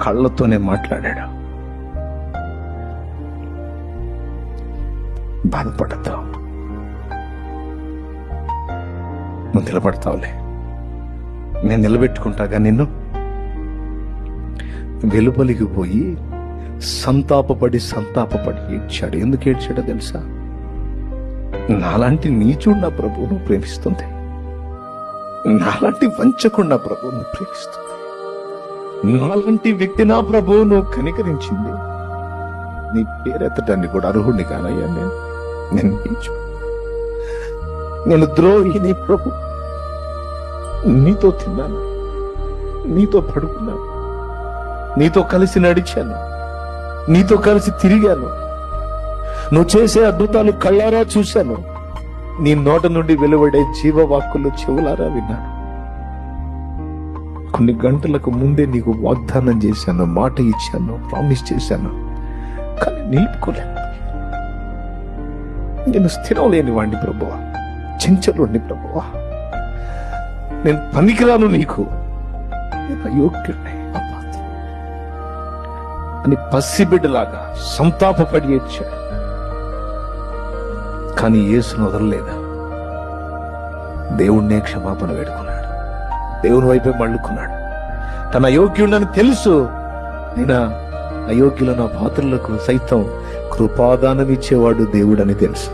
కళ్ళతోనే మాట్లాడాడు. బాధపడతావు, నువ్వు నిలబడతావులే, నేను నిలబెట్టుకుంటాగా నిన్ను. వెలుపలికి పోయి సంతాపపడి ఏడ్చాడు. ఎందుకు ఏడ్చాడో తెలుసా? నాలాంటి నీచుడు నా ప్రభువును ప్రేమిస్తుంది, నాలాంటి వంచకుండా ప్రభువును ప్రేమిస్తుంది, నాలాంటి వ్యక్తి నా ప్రభువును కనికరించింది. నీ పేరెత్తటాన్ని కూడా అర్హుడిని కానయ్యా నేను నీచు, నేను ద్రోహిని ప్రభు. నీతో తిన్నాను, నీతో పడుకున్నాను, నీతో కలిసి నడిచాను, నీతో కలిసి తిరిగాను, నువ్వు చేసే అద్భుతాలు కళ్ళారా చూశాను, నీ నోట నుండి వెలువడే జీవవాక్కులు చెవులారా విన్నాను. కొన్ని గంటలకు ముందే నీకు వాగ్దానం చేశాను, మాట ఇచ్చాను, ప్రామిస్ చేశాను, కానీ నిలుపుకోలేను. నేను స్థిరం లేని వాడిని ప్రభువా, చెంచలుండి ప్రభువా, నేను పనికిరాను నీకు, నేను అయోగ్యుడిని అని పసిబిడ్డలాగా సంతాపపడి ఏడ్చాడు. కానీ యేసును వదలలేదా? దేవుణ్ణే క్షమాపణ వేడుకున్నాడు, దేవుని వైపే మళ్ళుకున్నాడు. తన అయోగ్యుడని తెలుసు, అయినా అయోగ్యుల నా పాత్రలకు సైతం కృపాదానం ఇచ్చేవాడు దేవుడని తెలుసు.